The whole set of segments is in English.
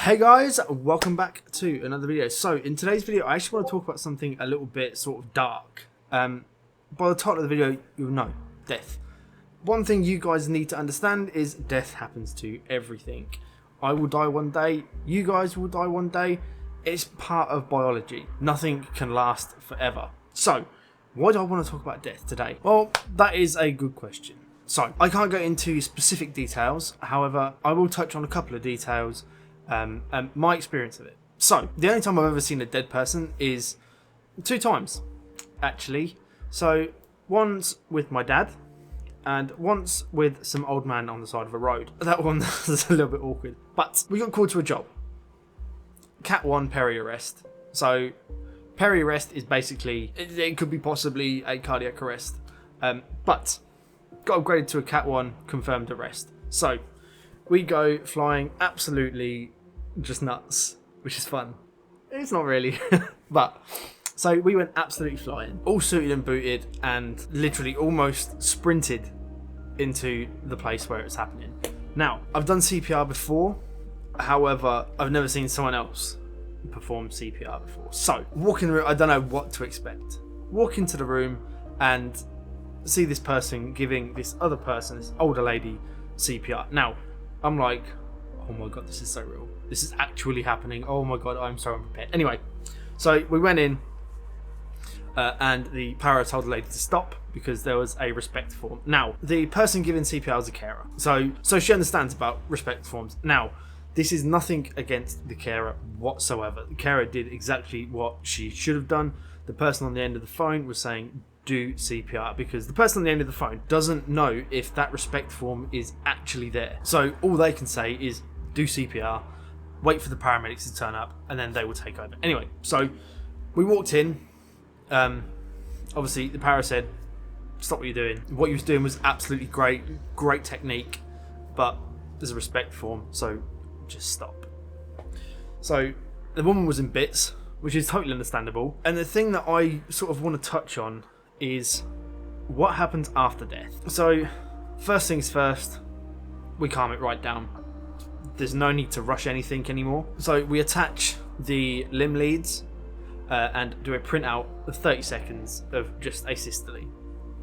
Hey guys, welcome back to another video. So in today's video I actually want to talk about something a little bit sort of dark. By the title of the video you'll know, death. One thing you guys need to understand is death happens to everything. I will die one day, you guys will die one day. It's part of biology. Nothing can last forever. So why do I want to talk about death today? Well, that is a good question. So I can't go into specific details, however I will touch on a couple of details and my experience of it. So the only time I've ever seen a dead person is 2 times actually. So once with my dad and once with some old man on the side of a road. That one was a little bit awkward, but we got called to a job. Cat 1 peri arrest. So peri arrest is basically, it could be possibly a cardiac arrest, but got upgraded to a Cat 1 confirmed arrest. So we go flying absolutely just nuts, which is fun. It's not really, but so we went absolutely flying, all suited and booted, and literally almost sprinted into the place where it was happening. Now, I've done CPR before, however, I've never seen someone else perform CPR before. So, walk in the room, I don't know what to expect. Walk into the room and see this person giving this other person, this older lady, CPR. Now, I'm like, oh my god, this is so real. This is actually happening. Oh my god, I'm so unprepared. Anyway, so we went in and the para told the lady to stop because there was a respect form. Now, the person giving CPR is a carer. So she understands about respect forms. Now, this is nothing against the carer whatsoever. The carer did exactly what she should have done. The person on the end of the phone was saying, do CPR, because the person on the end of the phone doesn't know if that respect form is actually there. So all they can say is do CPR, wait for the paramedics to turn up, and then they will take over. Anyway, so we walked in. Obviously the para said, stop what you're doing. What he was doing was absolutely great technique, but there's a respect form, so just stop. So the woman was in bits, which is totally understandable. And the thing that I sort of want to touch on is what happens after death. So first things first, we calm it right down. There's no need to rush anything anymore. So we attach the limb leads and do a printout of 30 seconds of just asystole.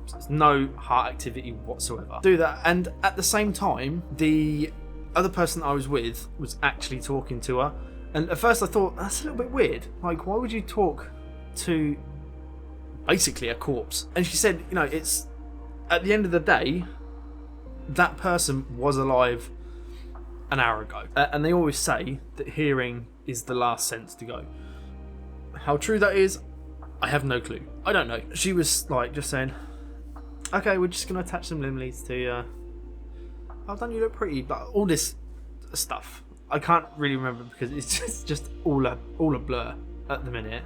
So there's no heart activity whatsoever. Do that, and at the same time, the other person I was with was actually talking to her. And at first I thought, that's a little bit weird. Like, why would you talk to basically a corpse? And she said, you know, it's at the end of the day, that person was alive an hour ago. And they always say that hearing is the last sense to go. How true that is, I have no clue. I don't know. She was like just saying, okay, we're just going to attach some limb leads to you. Oh, don't you look pretty? But all this stuff, I can't really remember because it's just all a blur at the minute.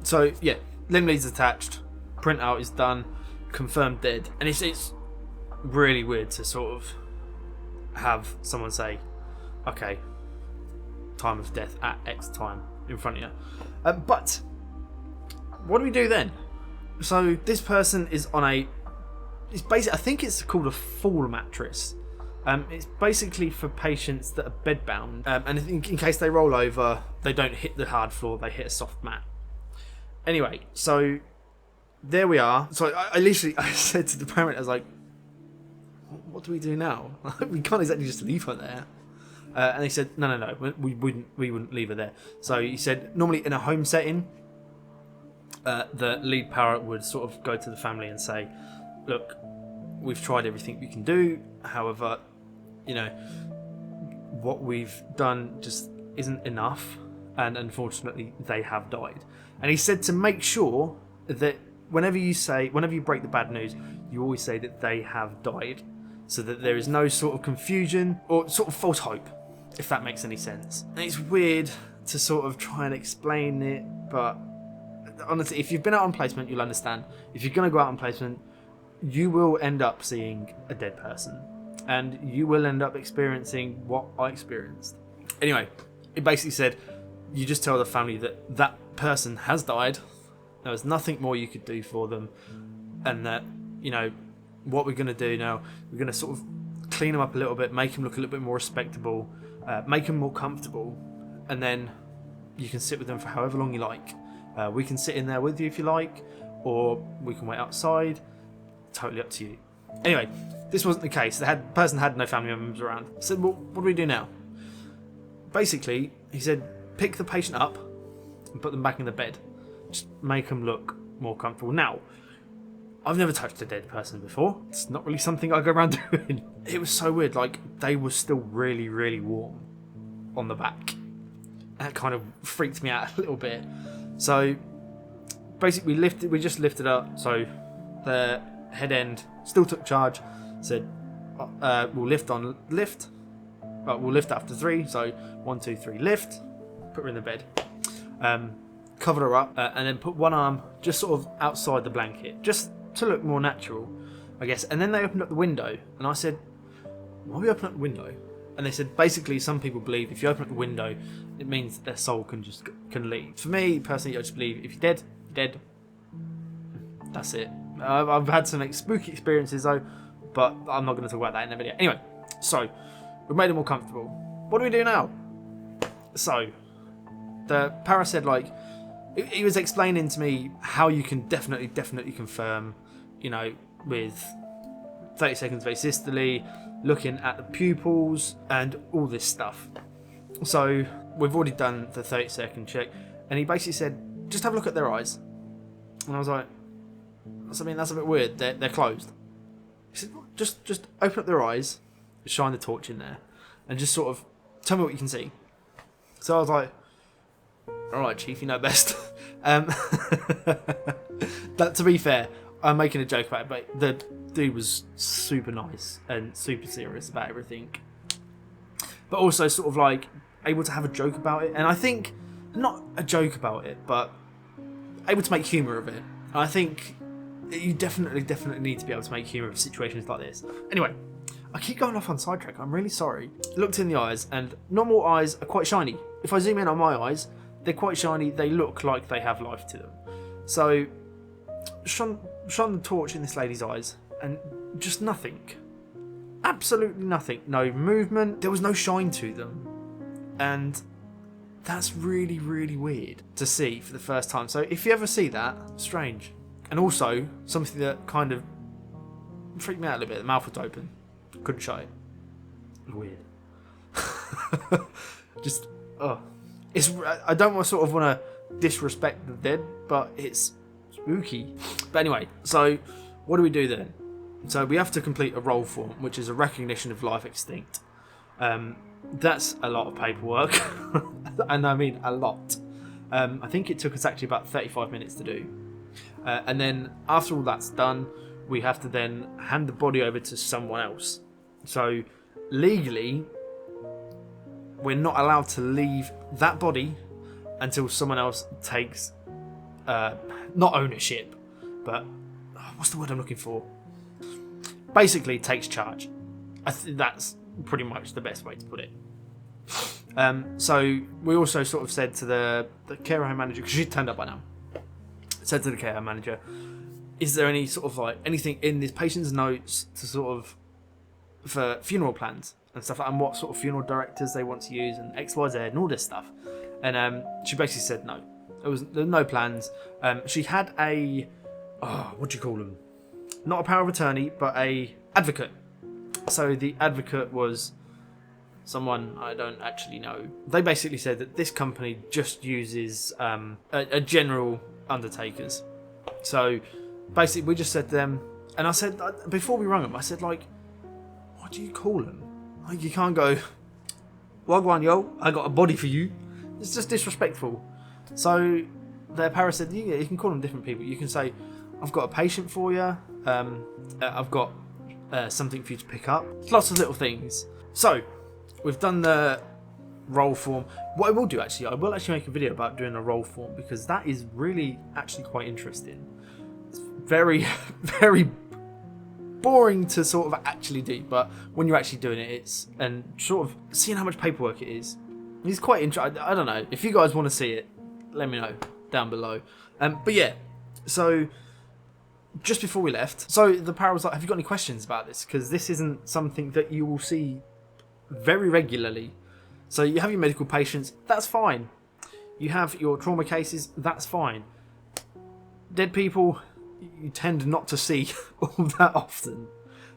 So yeah, limb leads attached, printout is done, confirmed dead, and it's really weird to sort of have someone say, okay, time of death at X time in front of you. But what do we do then? So this person is on it's basically, I think it's called a fall mattress. It's basically for patients that are bedbound, and in case they roll over, they don't hit the hard floor, they hit a soft mat. Anyway, so there we are. So I said to the paramedic, I was like, what do we do now? We can't exactly just leave her there. And they said, no, we wouldn't leave her there. So he said, normally in a home setting, the lead para would sort of go to the family and say, look, we've tried everything we can do. However, you know, what we've done just isn't enough. And unfortunately, they have died. And he said to make sure that whenever you break the bad news, you always say that they have died, so that there is no sort of confusion or sort of false hope, if that makes any sense. And it's weird to sort of try and explain it, but honestly, if you've been out on placement, you'll understand. If you're going to go out on placement, you will end up seeing a dead person, and you will end up experiencing what I experienced. Anyway, it basically said, you just tell the family that that person has died, there was nothing more you could do for them, and that, you know, what we're going to do now, we're going to sort of clean them up a little bit, make them look a little bit more respectable, make them more comfortable, and then you can sit with them for however long you like. We can sit in there with you if you like, or we can wait outside. Totally up to you. Anyway, this wasn't the case. The person had no family members around. I said, well, what do we do now? Basically, he said, pick the patient up and put them back in the bed. Just make them look more comfortable. Now, I've never touched a dead person before. It's not really something I go around doing. It was so weird. Like, they were still really, really warm on the back. That kind of freaked me out a little bit. So, basically, we just lifted up. So, the head end still took charge. Said, we'll lift. We'll lift after 3. So, 1, 2, 3, lift. Put her in the bed. Covered her up, and then put one arm just sort of outside the blanket, just to look more natural, I guess. And then they opened up the window, and I said, why are we opening up the window? And they said, basically, some people believe if you open up the window, it means their soul can leave. For me, personally, I just believe if you're dead. That's it. I've had some spooky experiences, though, but I'm not going to talk about that in the video. Anyway, so, we've made it more comfortable. What do we do now? So, the para said, like, he was explaining to me how you can definitely confirm, with 30 seconds of asystole, looking at the pupils and all this stuff. So we've already done the 30-second check, and he basically said, just have a look at their eyes. And I was like, that's a bit weird. They're closed. He said, just open up their eyes, shine the torch in there, and just sort of tell me what you can see. So I was like, all right, Chief, you know best. That, to be fair, I'm making a joke about it, but the dude was super nice and super serious about everything. But also sort of like able to have a joke about it. And I think, not a joke about it, but able to make humour of it. And I think you definitely need to be able to make humour of situations like this. Anyway, I keep going off on sidetrack. I'm really sorry. Looked in the eyes, and normal eyes are quite shiny. If I zoom in on my eyes, they're quite shiny. They look like they have life to them. So, shone the torch in this lady's eyes, and just nothing. Absolutely nothing. No movement. There was no shine to them. And that's really, really weird to see for the first time. So if you ever see that, strange. And also, something that kind of freaked me out a little bit. The mouth was open. Couldn't shut it. Weird. Just, I don't want to disrespect the dead, but it's spooky. But anyway, so what do we do then? So we have to complete a roll form, which is a recognition of life extinct. That's a lot of paperwork, and I mean a lot. I think it took us actually about 35 minutes to do. And then after all that's done, we have to then hand the body over to someone else. So legally, we're not allowed to leave that body until someone else takes, not ownership, but what's the word I'm looking for? Basically takes charge. I think that's pretty much the best way to put it. So we also sort of said to the care home manager, because she turned up by now, said to the care home manager, is there any sort of like anything in this patient's notes to sort of for funeral plans and stuff like that, and what sort of funeral directors they want to use and X, Y, Z and all this stuff? And she basically said no. There was no plans. She had a what do you call them? Not a power of attorney, but a advocate. So the advocate was someone I don't actually know. They basically said that this company just uses a general undertakers. So basically we just said to them, and I said, before we rung them, I said, like, what do you call them? Like, you can't go, Wagwan, yo, I got a body for you. It's just disrespectful. So their para said, yeah, you can call them different people. You can say, I've got a patient for you. I've got something for you to pick up. Lots of little things. So we've done the roll form. What I will do, actually, I will actually make a video about doing a roll form, because that is really actually quite interesting. It's very, very boring to sort of actually do, but when you're actually doing it, it's, and sort of seeing how much paperwork it is. It's quite interesting. I don't know. If you guys want to see it, let me know down below. But yeah, so just before we left, so the para was like, have you got any questions about this? Because this isn't something that you will see very regularly. So you have your medical patients, that's fine. You have your trauma cases, that's fine. Dead people, you tend not to see all that often.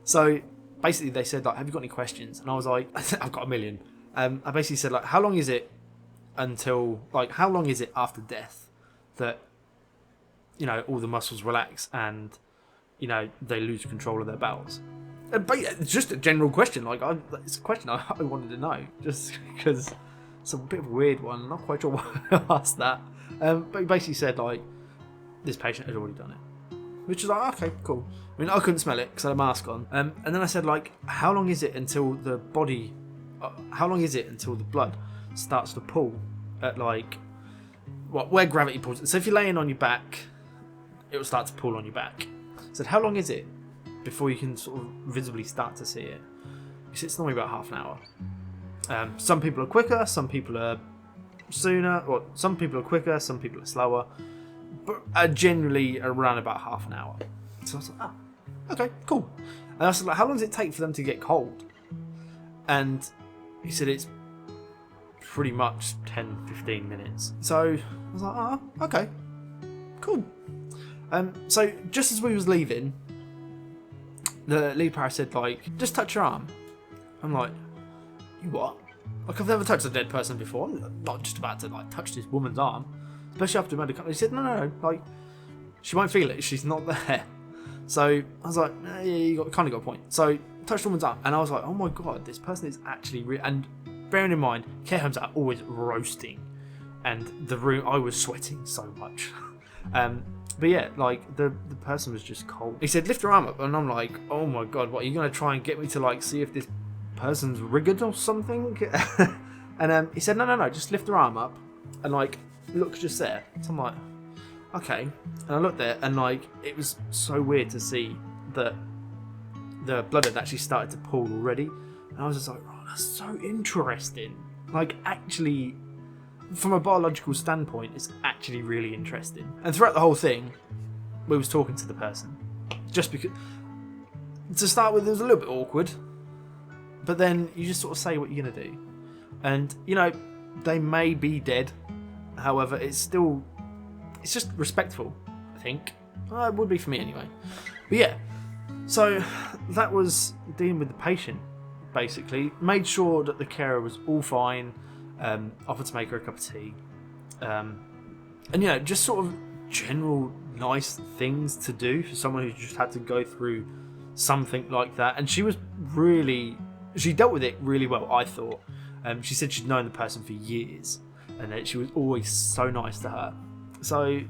So basically they said, like, have you got any questions? And I was like, I've got a million. I basically said, like, how long is it after death that, you know, all the muscles relax and, you know, they lose control of their bowels? But yeah, it's just a general question. Like, it's a question I wanted to know, just because it's a bit of a weird one. I'm not quite sure why I asked that. But he basically said, like, this patient had already done it, which is like, okay, cool. I mean, I couldn't smell it because I had a mask on. And then I said, like, how long is it until the blood starts to pull at, like, where gravity pulls? So if you're laying on your back, it will start to pull on your back. I said, how long is it before you can sort of visibly start to see it? He said, it's normally about half an hour. Some people are quicker, some people are sooner, or some people are quicker, some people are slower, but generally around about half an hour. So I was like, okay, cool. And I said, like, how long does it take for them to get cold? And he said it's pretty much 10-15 minutes. So I was like, okay, cool. So just as we was leaving, the lead para said, like, just touch your arm. I'm like, you what? Like, I've never touched a dead person before. I'm not just about to, like, touch this woman's arm, especially after medical. He said, no, like, she won't feel it. She's not there. So I was like, yeah, you kind of got a point. So touched the woman's arm, and I was like, oh my god, this person is actually and bearing in mind, care homes are always roasting, and the room, I was sweating so much. But yeah, like, the person was just cold. He said, lift your arm up, and I'm like, oh my god, what, are you going to try and get me to, like, see if this person's rigged or something? And he said, no, just lift her arm up, and, like, look just there. So I'm like, okay. And I looked there, and, like, it was so weird to see that the blood had actually started to pool already. And I was just like, oh, that's so interesting. Like, actually, from a biological standpoint, it's actually really interesting. And throughout the whole thing, we was talking to the person. Just because, to start with, it was a little bit awkward. But then you just sort of say what you're going to do. And, you know, they may be dead. However, it's just respectful, I think. Well, it would be for me anyway. But yeah, so that was dealing with the patient, basically. Made sure that the carer was all fine. Offered to make her a cup of tea. And, you know, just sort of general nice things to do for someone who just had to go through something like that. And she dealt with it really well, I thought. She said she'd known the person for years, and that she was always so nice to her. So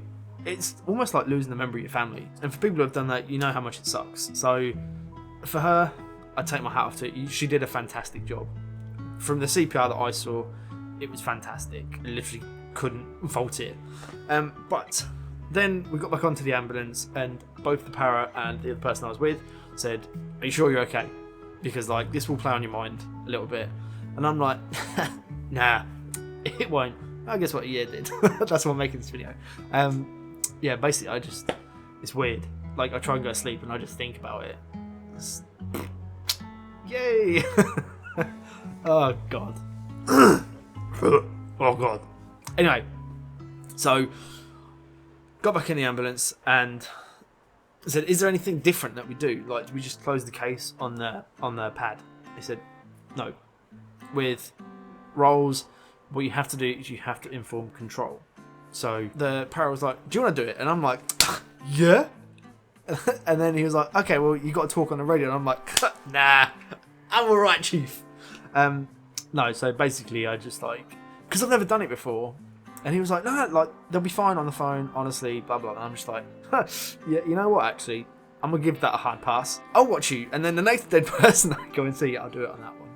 it's almost like losing the member of your family. And for people who have done that, you know how much it sucks. So for her, I take my hat off to her. She did a fantastic job. From the CPR that I saw, it was fantastic. I literally couldn't fault it. But then we got back onto the ambulance, and both the para and the other person I was with said, are you sure you're okay? Because, like, this will play on your mind a little bit. And I'm like, nah, it won't. I guess what? Yeah, it did. That's why I'm making this video. Yeah, basically, it's weird. Like, I try and go to sleep and I just think about it. Yay! Oh, God. Oh, God. Anyway, so, got back in the ambulance and said, is there anything different that we do? Like, do we just close the case on the pad? They said, no. With rolls, what you have to do is you have to inform control. So the para was like, do you want to do it? And I'm like, yeah. And then he was like, okay, well, you got to talk on the radio. And I'm like, nah, I'm all right, chief. No, so basically I just, like, because I've never done it before. And he was like, no, like, they'll be fine on the phone, honestly, blah, blah. And I'm just like, yeah, you know what, actually, I'm going to give that a hard pass. I'll watch you. And then the next dead person I go and see, I'll do it on that one.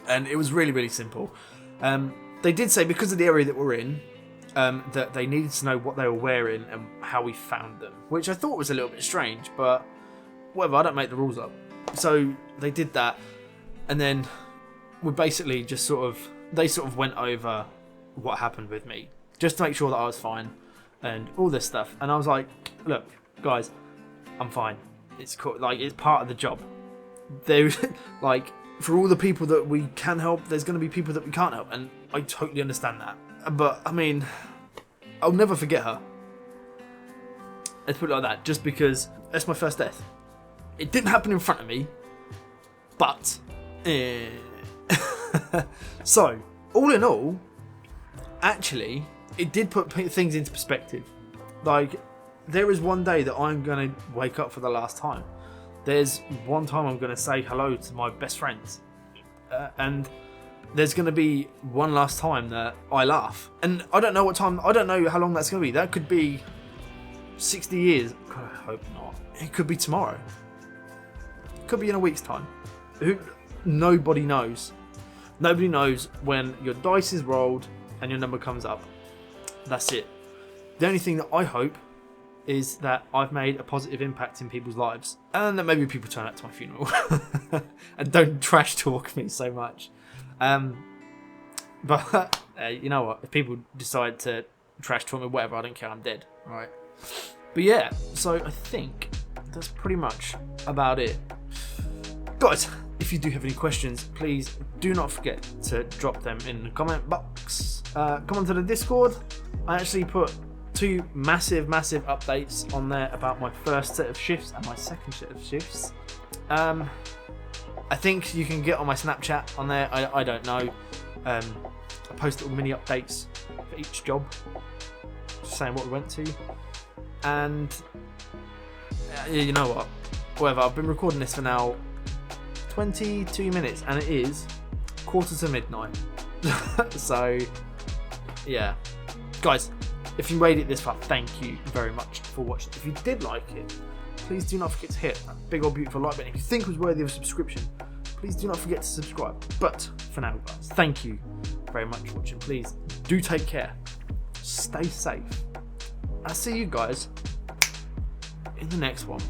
And it was really, really simple. They did say, because of the area that we're in, that they needed to know what they were wearing and how we found them, which I thought was a little bit strange, but whatever, I don't make the rules up. So they did that, and then we basically just they went over what happened with me, just to make sure that I was fine and all this stuff. And I was like, look, guys, I'm fine. It's cool. Like, it's part of the job. They like, for all the people that we can help, there's going to be people that we can't help, and I totally understand that. But I mean, I'll never forget her. Let's put it like that, just because that's my first death. It didn't happen in front of me, but so all in all, actually, it did put things into perspective. Like, there is one day that I'm going to wake up for the last time. There's one time I'm going to say hello to my best friends. And there's going to be one last time that I laugh. And I don't know what time, I don't know how long that's going to be. That could be 60 years. God, I hope not. It could be tomorrow. It could be in a week's time. Nobody knows. Nobody knows when your dice is rolled and your number comes up. That's it. The only thing that I hope is that I've made a positive impact in people's lives, and that maybe people turn up to my funeral and don't trash talk me so much. But you know what? If people decide to trash talk me, whatever, I don't care. I'm dead, right? But yeah, so I think that's pretty much about it, guys. If you do have any questions, please do not forget to drop them in the comment box. Come onto the Discord. I actually put 2 massive updates on there about my first set of shifts and my second set of shifts. I think you can get on my Snapchat on there. I don't know. I post little mini updates for each job, just saying what we went to. And you know what? Whatever. I've been recording this for now 22 minutes, and it is midnight. So yeah, guys. If you made it this far, thank you very much for watching. If you did like it, please do not forget to hit that big old beautiful like button. If you think it was worthy of a subscription, please do not forget to subscribe. But for now, guys, thank you very much for watching. Please do take care. Stay safe. I'll see you guys in the next one.